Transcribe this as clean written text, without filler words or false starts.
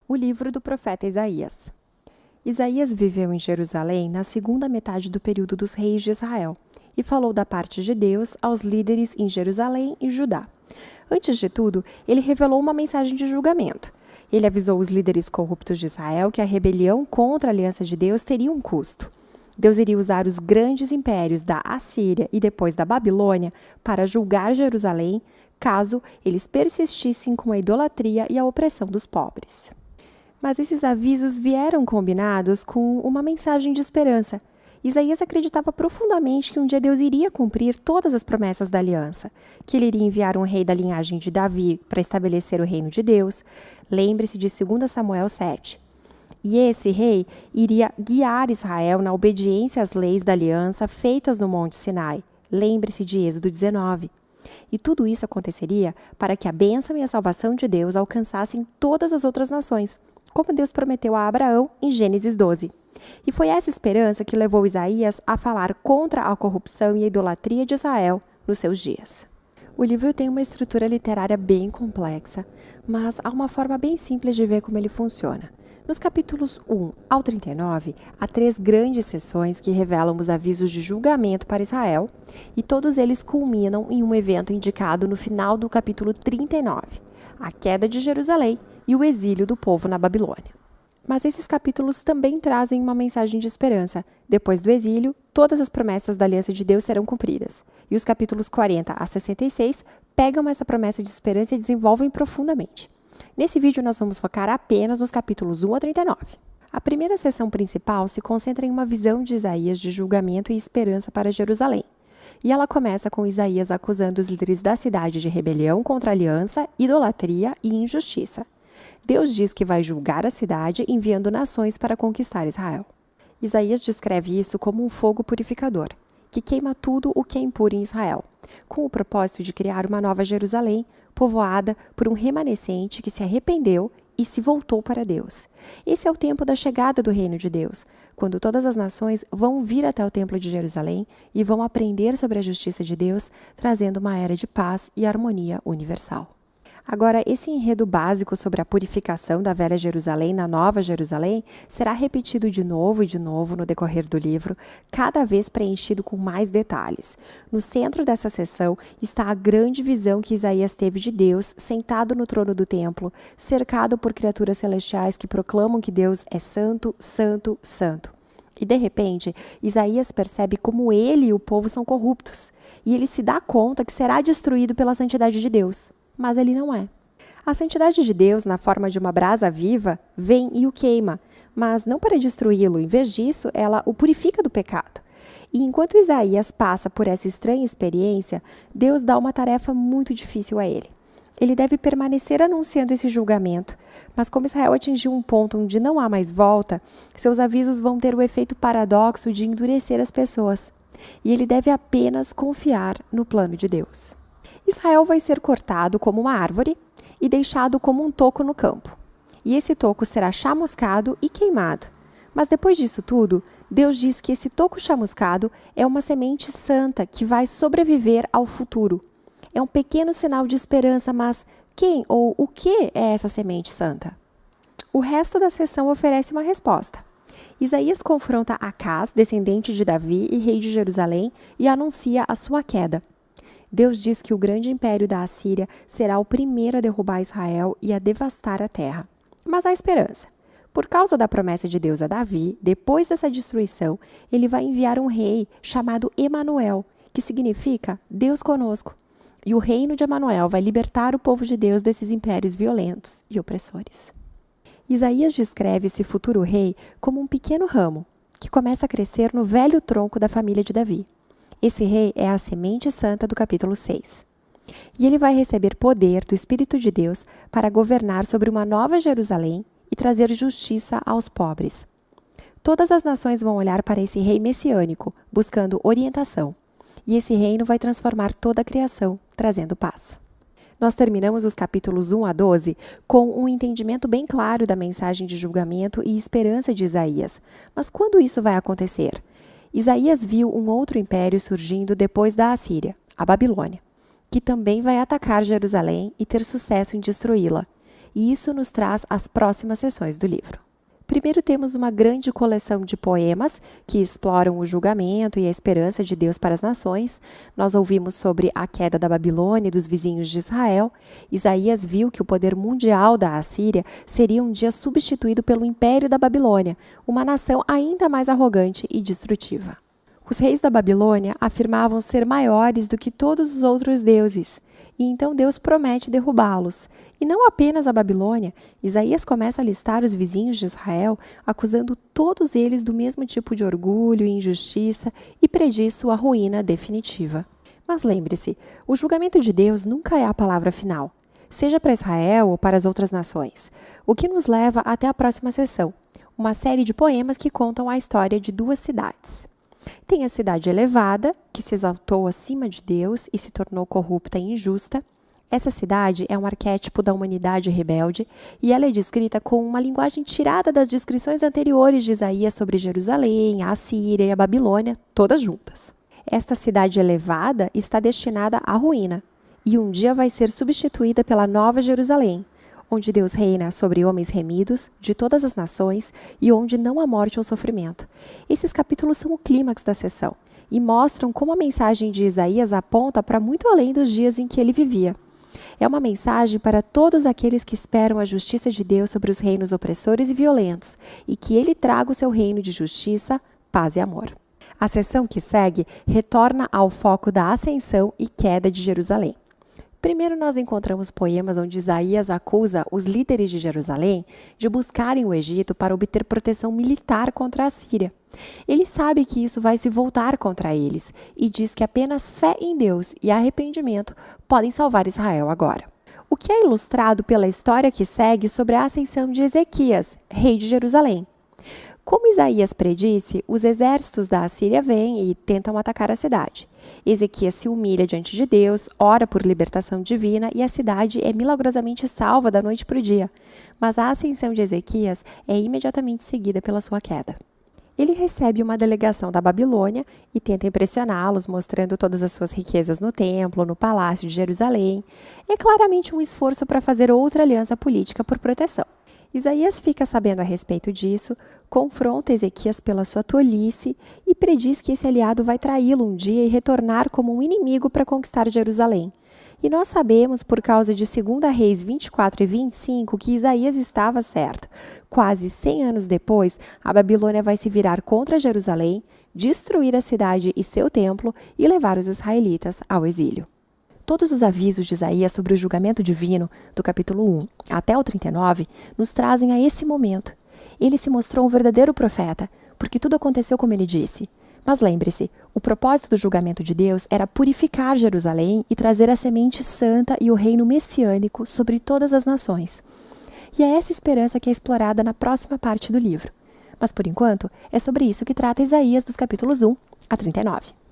O livro do profeta Isaías. Isaías viveu em Jerusalém na segunda metade do período dos reis de Israel e falou da parte de Deus aos líderes em Jerusalém e Judá. Antes de tudo, ele revelou uma mensagem de julgamento. Ele avisou os líderes corruptos de Israel que a rebelião contra a aliança de Deus teria um custo. Deus iria usar os grandes impérios da Assíria e depois da Babilônia para julgar Jerusalém, caso eles persistissem com a idolatria e a opressão dos pobres. Mas esses avisos vieram combinados com uma mensagem de esperança. Isaías acreditava profundamente que um dia Deus iria cumprir todas as promessas da aliança, que ele iria enviar um rei da linhagem de Davi para estabelecer o reino de Deus. Lembre-se de 2 Samuel 7. E esse rei iria guiar Israel na obediência às leis da aliança feitas no Monte Sinai. Lembre-se de Êxodo 19. E tudo isso aconteceria para que a bênção e a salvação de Deus alcançassem todas as outras nações, como Deus prometeu a Abraão em Gênesis 12. E foi essa esperança que levou Isaías a falar contra a corrupção e a idolatria de Israel nos seus dias. O livro tem uma estrutura literária bem complexa, mas há uma forma bem simples de ver como ele funciona. Nos capítulos 1 ao 39, há 3 grandes seções que revelam os avisos de julgamento para Israel, e todos eles culminam em um evento indicado no final do capítulo 39, a queda de Jerusalém e o exílio do povo na Babilônia. Mas esses capítulos também trazem uma mensagem de esperança. Depois do exílio, todas as promessas da aliança de Deus serão cumpridas. E os capítulos 40 a 66 pegam essa promessa de esperança e desenvolvem profundamente. Nesse vídeo, nós vamos focar apenas nos capítulos 1 a 39. A primeira seção principal se concentra em uma visão de Isaías de julgamento e esperança para Jerusalém. E ela começa com Isaías acusando os líderes da cidade de rebelião contra a aliança, idolatria e injustiça. Deus diz que vai julgar a cidade enviando nações para conquistar Israel. Isaías descreve isso como um fogo purificador, que queima tudo o que é impuro em Israel, com o propósito de criar uma nova Jerusalém, povoada por um remanescente que se arrependeu e se voltou para Deus. Esse é o tempo da chegada do reino de Deus, quando todas as nações vão vir até o templo de Jerusalém e vão aprender sobre a justiça de Deus, trazendo uma era de paz e harmonia universal. Agora, esse enredo básico sobre a purificação da velha Jerusalém na nova Jerusalém será repetido de novo e de novo no decorrer do livro, cada vez preenchido com mais detalhes. No centro dessa seção está a grande visão que Isaías teve de Deus sentado no trono do templo, cercado por criaturas celestiais que proclamam que Deus é santo, santo, santo. E de repente, Isaías percebe como ele e o povo são corruptos, e ele se dá conta que será destruído pela santidade de Deus. Mas ele não é. A santidade de Deus, na forma de uma brasa viva, vem e o queima, mas não para destruí-lo. Em vez disso, ela o purifica do pecado. E enquanto Isaías passa por essa estranha experiência, Deus dá uma tarefa muito difícil a ele. Ele deve permanecer anunciando esse julgamento, mas como Israel atingiu um ponto onde não há mais volta, seus avisos vão ter o efeito paradoxo de endurecer as pessoas. E ele deve apenas confiar no plano de Deus. Israel vai ser cortado como uma árvore e deixado como um toco no campo. E esse toco será chamuscado e queimado. Mas depois disso tudo, Deus diz que esse toco chamuscado é uma semente santa que vai sobreviver ao futuro. É um pequeno sinal de esperança, mas quem ou o que é essa semente santa? O resto da seção oferece uma resposta. Isaías confronta Acaz, descendente de Davi e rei de Jerusalém, e anuncia a sua queda. Deus diz que o grande império da Assíria será o primeiro a derrubar Israel e a devastar a terra. Mas há esperança. Por causa da promessa de Deus a Davi, depois dessa destruição, ele vai enviar um rei chamado Emanuel, que significa Deus conosco. E o reino de Emanuel vai libertar o povo de Deus desses impérios violentos e opressores. Isaías descreve esse futuro rei como um pequeno ramo, que começa a crescer no velho tronco da família de Davi. Esse rei é a semente santa do capítulo 6. E ele vai receber poder do Espírito de Deus para governar sobre uma nova Jerusalém e trazer justiça aos pobres. Todas as nações vão olhar para esse rei messiânico, buscando orientação. E esse reino vai transformar toda a criação, trazendo paz. Nós terminamos os capítulos 1 a 12 com um entendimento bem claro da mensagem de julgamento e esperança de Isaías. Mas quando isso vai acontecer? Isaías viu um outro império surgindo depois da Assíria, a Babilônia, que também vai atacar Jerusalém e ter sucesso em destruí-la. e isso nos traz as próximas sessões do livro. Primeiro temos uma grande coleção de poemas que exploram o julgamento e a esperança de Deus para as nações. Nós ouvimos sobre a queda da Babilônia e dos vizinhos de Israel. Isaías viu que o poder mundial da Assíria seria um dia substituído pelo Império da Babilônia, uma nação ainda mais arrogante e destrutiva. Os reis da Babilônia afirmavam ser maiores do que todos os outros deuses, e então Deus promete derrubá-los. E não apenas a Babilônia, Isaías começa a listar os vizinhos de Israel, acusando todos eles do mesmo tipo de orgulho e injustiça e prediz sua ruína definitiva. Mas lembre-se, o julgamento de Deus nunca é a palavra final, seja para Israel ou para as outras nações. O que nos leva até a próxima sessão, uma série de poemas que contam a história de duas cidades. Tem a cidade elevada, que se exaltou acima de Deus e se tornou corrupta e injusta. Essa cidade é um arquétipo da humanidade rebelde e ela é descrita com uma linguagem tirada das descrições anteriores de Isaías sobre Jerusalém, a Assíria e a Babilônia, todas juntas. Esta cidade elevada está destinada à ruína e um dia vai ser substituída pela Nova Jerusalém, onde Deus reina sobre homens remidos de todas as nações e onde não há morte ou sofrimento. Esses capítulos são o clímax da sessão e mostram como a mensagem de Isaías aponta para muito além dos dias em que ele vivia. É uma mensagem para todos aqueles que esperam a justiça de Deus sobre os reinos opressores e violentos e que ele traga o seu reino de justiça, paz e amor. A sessão que segue retorna ao foco da ascensão e queda de Jerusalém. Primeiro, nós encontramos poemas onde Isaías acusa os líderes de Jerusalém de buscarem o Egito para obter proteção militar contra a Síria. Ele sabe que isso vai se voltar contra eles e diz que apenas fé em Deus e arrependimento podem salvar Israel agora. O que é ilustrado pela história que segue sobre a ascensão de Ezequias, rei de Jerusalém. Como Isaías predisse, os exércitos da Assíria vêm e tentam atacar a cidade. Ezequias se humilha diante de Deus, ora por libertação divina e a cidade é milagrosamente salva da noite para o dia. Mas a ascensão de Ezequias é imediatamente seguida pela sua queda. Ele recebe uma delegação da Babilônia e tenta impressioná-los, mostrando todas as suas riquezas no templo, no palácio de Jerusalém. É claramente um esforço para fazer outra aliança política por proteção. Isaías fica sabendo a respeito disso, confronta Ezequias pela sua tolice e prediz que esse aliado vai traí-lo um dia e retornar como um inimigo para conquistar Jerusalém. E nós sabemos, por causa de 2 Reis 24 e 25, que Isaías estava certo. Quase 100 anos depois, a Babilônia vai se virar contra Jerusalém, destruir a cidade e seu templo e levar os israelitas ao exílio. Todos os avisos de Isaías sobre o julgamento divino, do capítulo 1 até o 39, nos trazem a esse momento. Ele se mostrou um verdadeiro profeta, porque tudo aconteceu como ele disse. Mas lembre-se, o propósito do julgamento de Deus era purificar Jerusalém e trazer a semente santa e o reino messiânico sobre todas as nações. E é essa esperança que é explorada na próxima parte do livro. Mas, por enquanto, é sobre isso que trata Isaías dos capítulos 1 a 39.